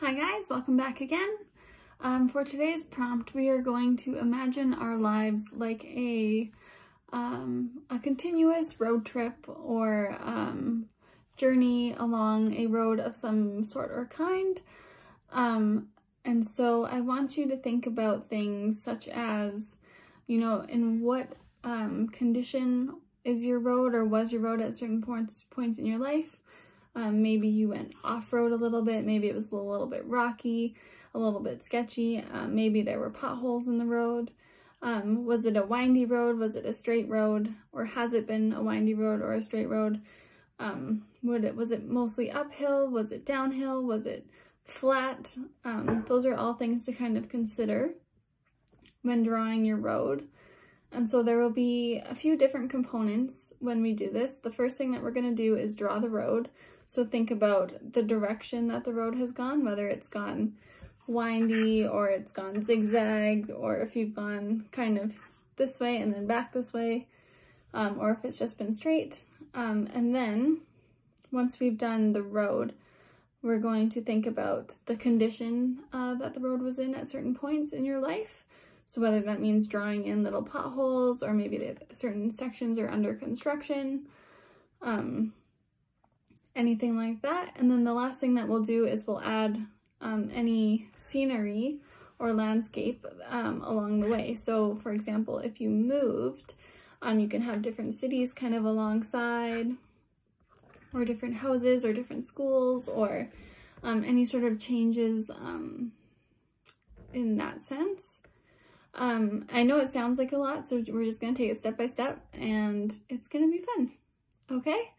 Hi guys, welcome back again. For today's prompt, we are going to imagine our lives like a continuous road trip or journey along a road of some sort or kind. And so I want you to think about things such as, in what condition is your road or was your road at certain points in your life. Maybe you went off-road a little bit, maybe it was a little bit rocky, a little bit sketchy, maybe there were potholes in the road. Was it a windy road? Was it a straight road? Or has it been a windy road or a straight road? Was it mostly uphill? Was it downhill? Was it flat? Those are all things to kind of consider when drawing your road. And so there will be a few different components when we do this. The first thing that we're going to do is draw the road. So think about the direction that the road has gone, whether it's gone windy or it's gone zigzagged, or if you've gone kind of this way and then back this way, or if it's just been straight. And then once we've done the road, we're going to think about the condition that the road was in at certain points in your life. So whether that means drawing in little potholes, or maybe certain sections are under construction, anything like that. And then the last thing that we'll do is we'll add any scenery or landscape along the way. So for example, if you moved, you can have different cities kind of alongside, or different houses or different schools, or any sort of changes in that sense. I know it sounds like a lot, so we're just going to take it step by step and it's going to be fun. Okay?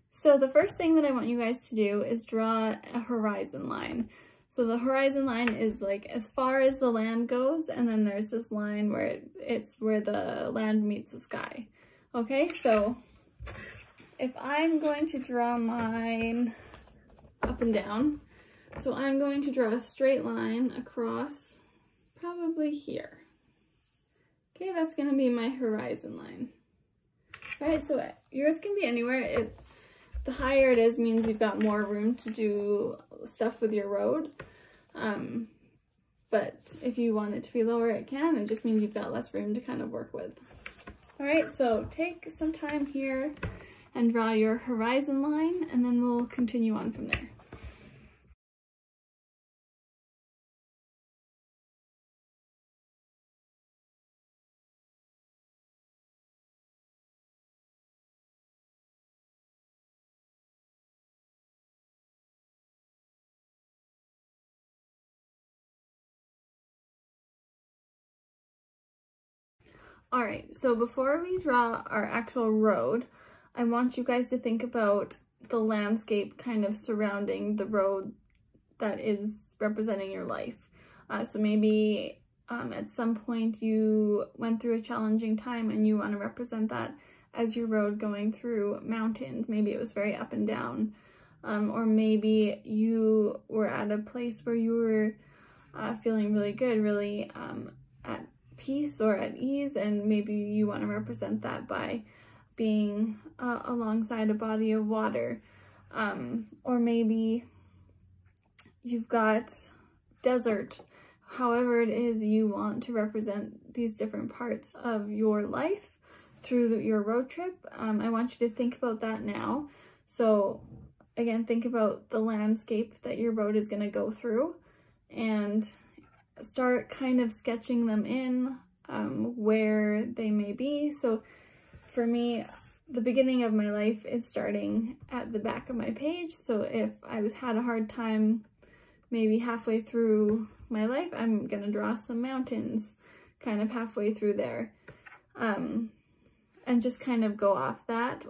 So the first thing that I want you guys to do is draw a horizon line. So the horizon line is like as far as the land goes, and then there's this line where it's where the land meets the sky. Okay? So if I'm going to draw mine up and down, so I'm going to draw a straight line across probably here. Okay, that's going to be my horizon line. All right, so yours can be anywhere. The higher it is means you've got more room to do stuff with your road. But if you want it to be lower, it can. It just means you've got less room to kind of work with. All right, so take some time here and draw your horizon line, and then we'll continue on from there. All right, so before we draw our actual road, I want you guys to think about the landscape kind of surrounding the road that is representing your life. So maybe at some point you went through a challenging time and you want to represent that as your road going through mountains. Maybe it was very up and down, or maybe you were at a place where you were feeling really good, really at peace or at ease, and maybe you want to represent that by being alongside a body of water, or maybe you've got desert. However it is you want to represent these different parts of your life through your road trip, I want you to think about that now. So again, think about the landscape that your road is going to go through and start kind of sketching them in where they may be. So for me, the beginning of my life is starting at the back of my page. So if I had a hard time maybe halfway through my life, I'm gonna draw some mountains kind of halfway through there, and just kind of go off that.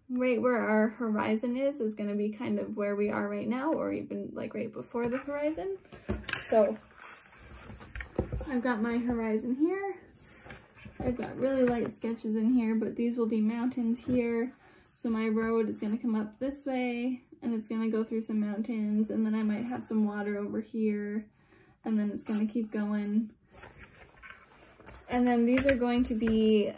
Right where our horizon is gonna be kind of where we are right now, or even like right before the horizon. So I've got my horizon here. I've got really light sketches in here, but these will be mountains here. So my road is going to come up this way, and it's going to go through some mountains, and then I might have some water over here, and then it's going to keep going. And then these are going to be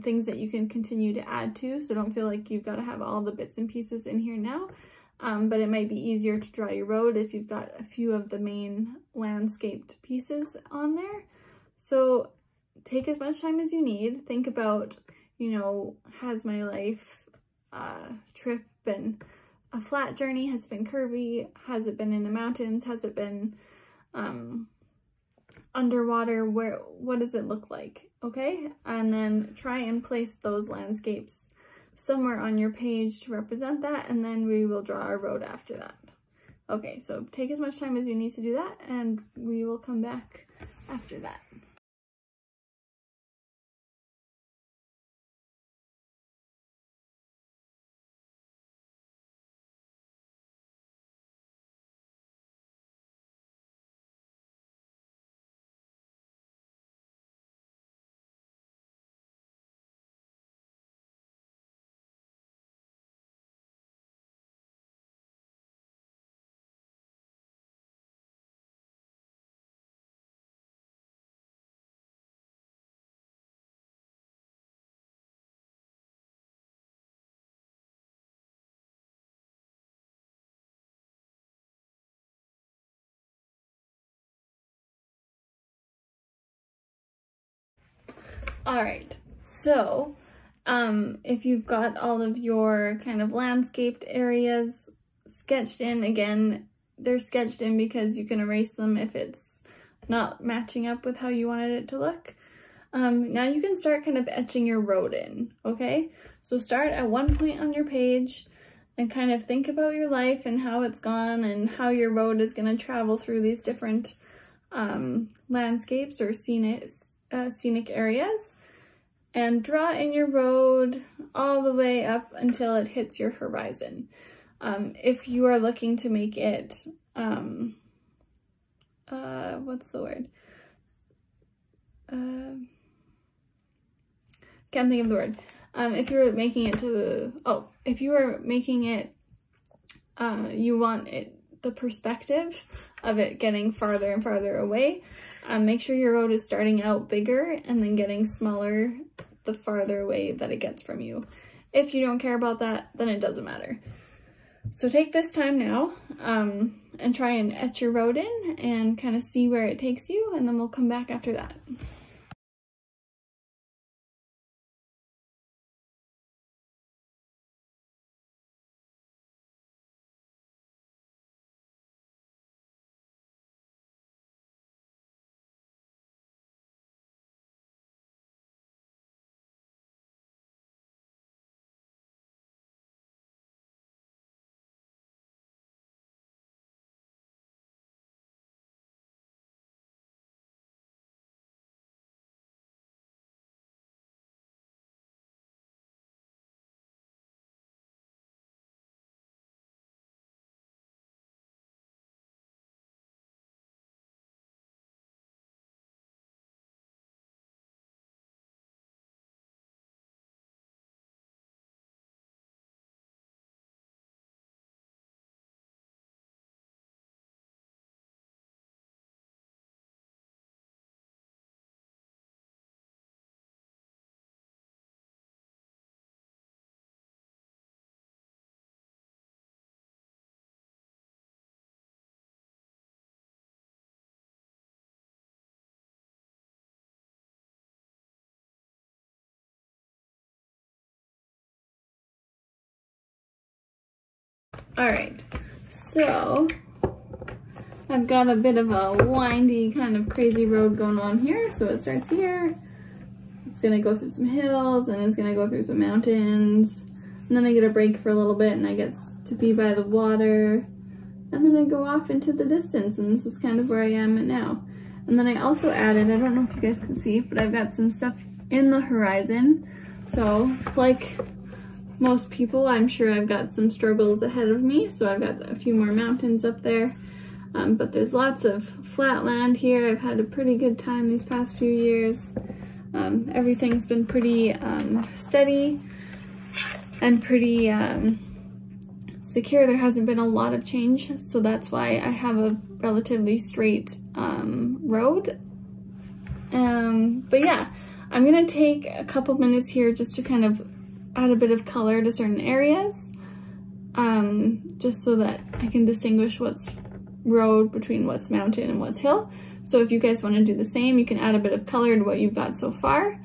things that you can continue to add to, so don't feel like you've got to have all the bits and pieces in here now. but it might be easier to draw your road if you've got a few of the main landscaped pieces on there. So take as much time as you need. Think about, you know, has my life trip been a flat journey? Has it been curvy? Has it been in the mountains? Has it been underwater? What does it look like? Okay, and then try and place those landscapes somewhere on your page to represent that, and then we will draw our road after that. Okay, so take as much time as you need to do that, and we will come back after that. All right, so if you've got all of your kind of landscaped areas sketched in, again, they're sketched in because you can erase them if it's not matching up with how you wanted it to look. Now you can start kind of etching your road in, okay? So start at one point on your page and kind of think about your life and how it's gone and how your road is going to travel through these different landscapes or scenic areas. And draw in your road all the way up until it hits your horizon. If you are looking to make it, what's the word? Can't think of the word. If you were making it if you were making it, you want the perspective of it getting farther and farther away. Make sure your road is starting out bigger and then getting smaller the farther away that it gets from you. If you don't care about that, then it doesn't matter. So take this time now and try and etch your road in and kind of see where it takes you, and then we'll come back after that. All right, so I've got a bit of a windy kind of crazy road going on here. So it starts here, it's gonna go through some hills and it's gonna go through some mountains. And then I get a break for a little bit and I get to be by the water. And then I go off into the distance, and this is kind of where I am now. And then I also added, I don't know if you guys can see, but I've got some stuff in the horizon. So like most people, I'm sure I've got some struggles ahead of me. So I've got a few more mountains up there. But there's lots of flat land here. I've had a pretty good time these past few years. Everything's been pretty steady and pretty secure. There hasn't been a lot of change, so that's why I have a relatively straight road. But yeah, I'm gonna take a couple minutes here just to kind of add a bit of color to certain areas. just so that I can distinguish what's road between what's mountain and what's hill. So if you guys want to do the same, you can add a bit of color to what you've got so far.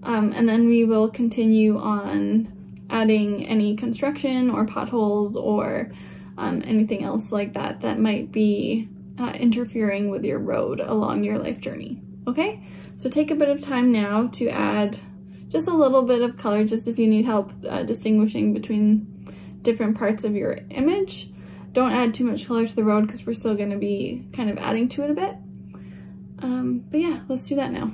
And then we will continue on adding any construction or potholes or anything else like that that might be interfering with your road along your life journey. Okay, so take a bit of time now to add just a little bit of color, just if you need help distinguishing between different parts of your image. Don't add too much color to the road because we're still going to be kind of adding to it a bit. But yeah, let's do that now.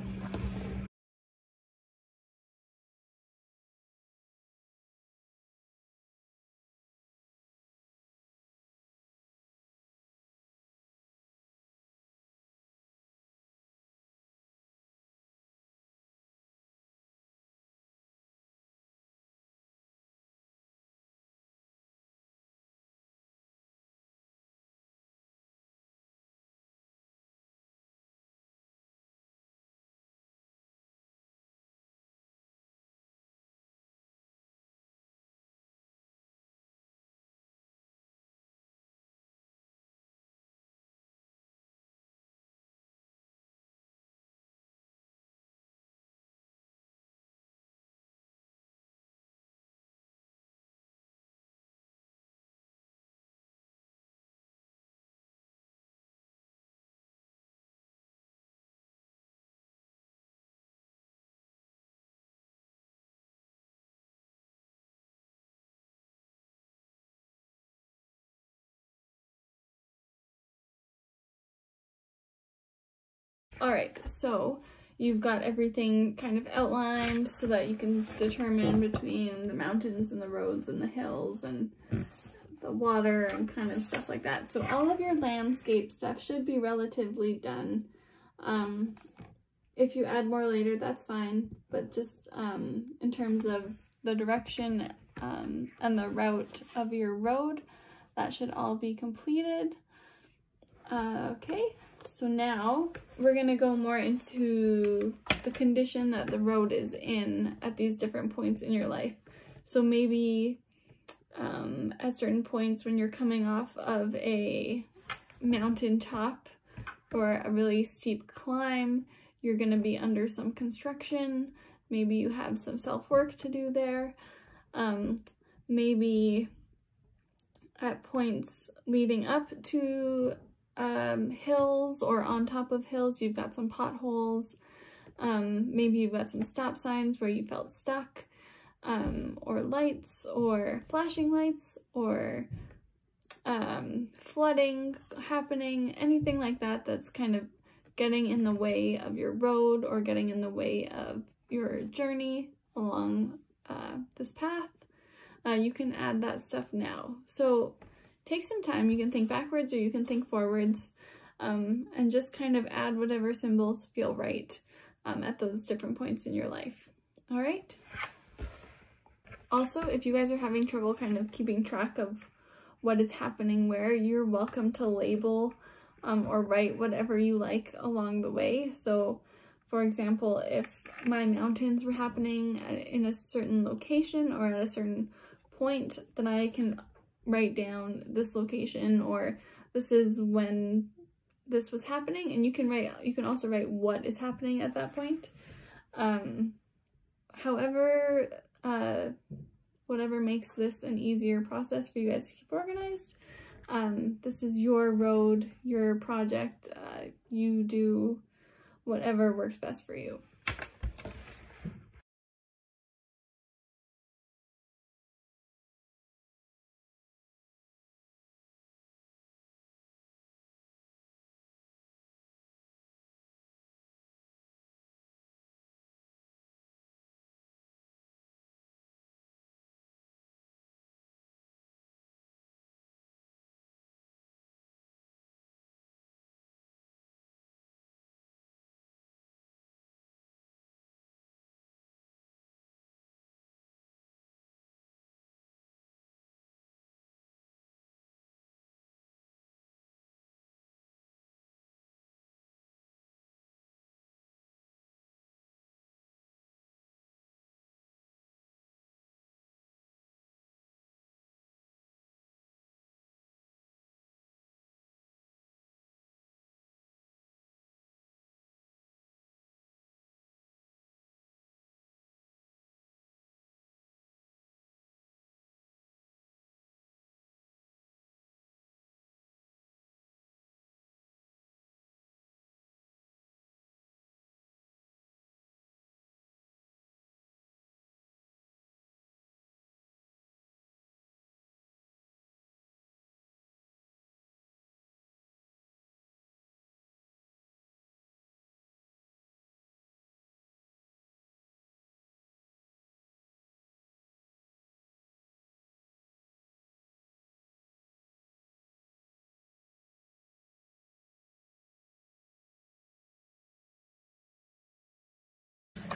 Alright, so you've got everything kind of outlined so that you can determine between the mountains and the roads and the hills and the water and kind of stuff like that. So all of your landscape stuff should be relatively done. If you add more later, that's fine, but just in terms of the direction and the route of your road, that should all be completed. Okay. So now we're going to go more into the condition that the road is in at these different points in your life. So maybe at certain points when you're coming off of a mountain top or a really steep climb, you're going to be under some construction. Maybe you have some self-work to do there. Maybe at points leading up to hills or on top of hills, you've got some potholes. Maybe you've got some stop signs where you felt stuck, or lights or flashing lights or flooding happening, anything like that that's kind of getting in the way of your road or getting in the way of your journey along this path. You can add that stuff now. So take some time. You can think backwards or you can think forwards, and just kind of add whatever symbols feel right at those different points in your life. All right? Also, if you guys are having trouble kind of keeping track of what is happening where, you're welcome to label or write whatever you like along the way. So, for example, if my mountains were happening in a certain location or at a certain point, then I can write down this location, or this is when this was happening, and you can also write what is happening at that point. However, whatever makes this an easier process for you guys to keep organized. This is your road, your project. You do whatever works best for you.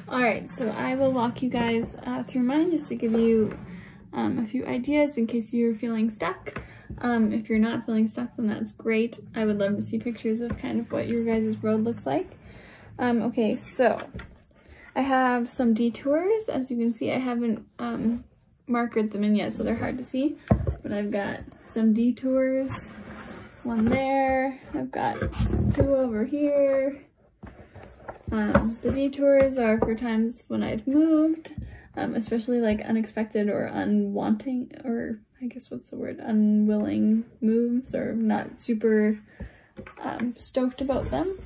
Alright, so I will walk you guys through mine just to give you a few ideas in case you're feeling stuck. If you're not feeling stuck, then that's great. I would love to see pictures of kind of what your guys' road looks like. Okay, so I have some detours. As you can see, I haven't markered them in yet, so they're hard to see. But I've got some detours, one there. I've got 2 over here. The detours are for times when I've moved, especially like unexpected or unwanting, or I guess what's the word, unwilling moves, or not super stoked about them.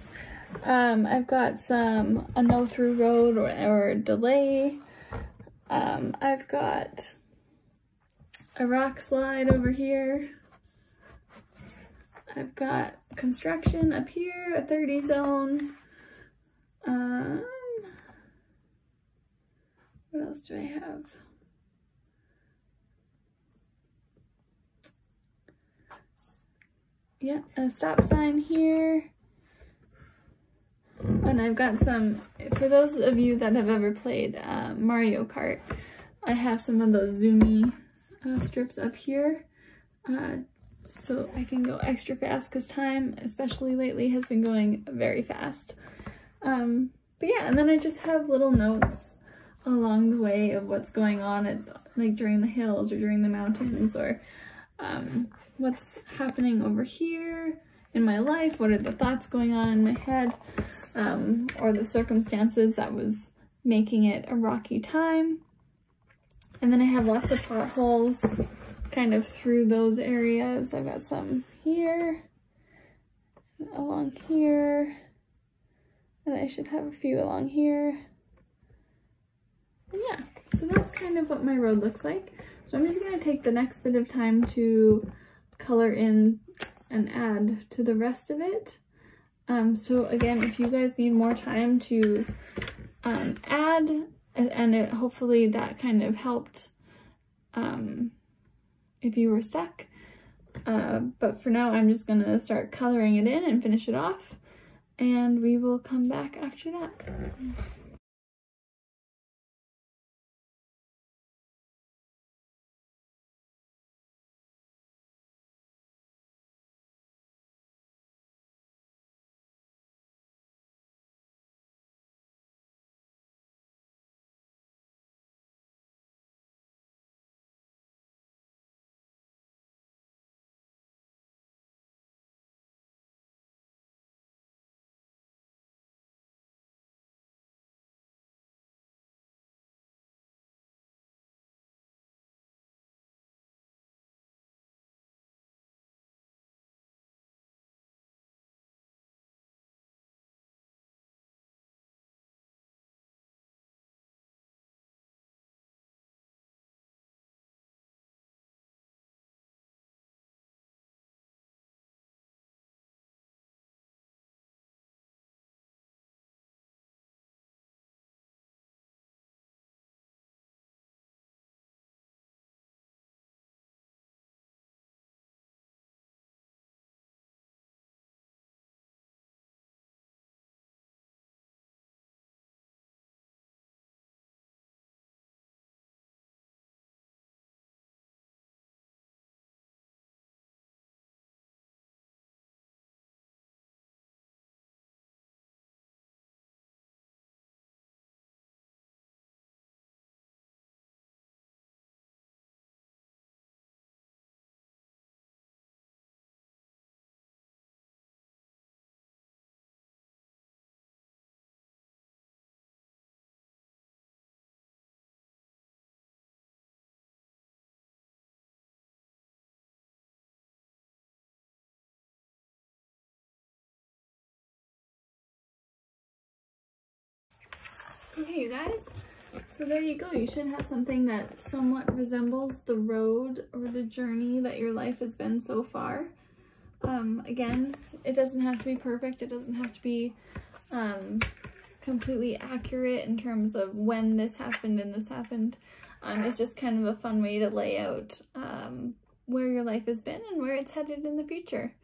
I've got a no-through road or delay. I've got a rock slide over here. I've got construction up here, a 30 zone. What else do I have? Yeah, a stop sign here. And I've got some, for those of you that have ever played Mario Kart, I have some of those zoomy strips up here. So I can go extra fast because time, especially lately, has been going very fast. But yeah, and then I just have little notes along the way of what's going on at, like, during the hills or during the mountains, or what's happening over here in my life, what are the thoughts going on in my head, or the circumstances that was making it a rocky time. And then I have lots of potholes kind of through those areas. I've got some here, along here, and I should have a few along here. And yeah, so that's kind of what my road looks like. So I'm just going to take the next bit of time to color in and add to the rest of it. So again, if you guys need more time to add, and hopefully that kind of helped if you were stuck. But for now, I'm just gonna start coloring it in and finish it off, and we will come back after that. Okay, you guys, so there you go. You should have something that somewhat resembles the road or the journey that your life has been so far. Again, it doesn't have to be perfect. It doesn't have to be completely accurate in terms of when this happened and this happened. It's just kind of a fun way to lay out where your life has been and where it's headed in the future.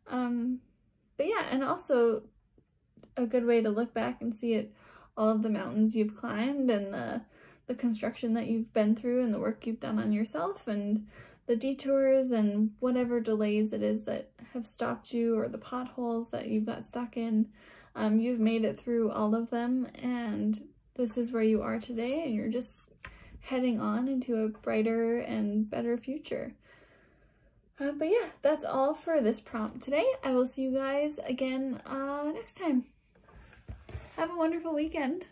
But yeah, and also a good way to look back and see it all of the mountains you've climbed and the construction that you've been through and the work you've done on yourself and the detours and whatever delays it is that have stopped you or the potholes that you got stuck in. You've made it through all of them, and this is where you are today, and you're just heading on into a brighter and better future. But yeah, that's all for this prompt today. I will see you guys again next time. Have a wonderful weekend.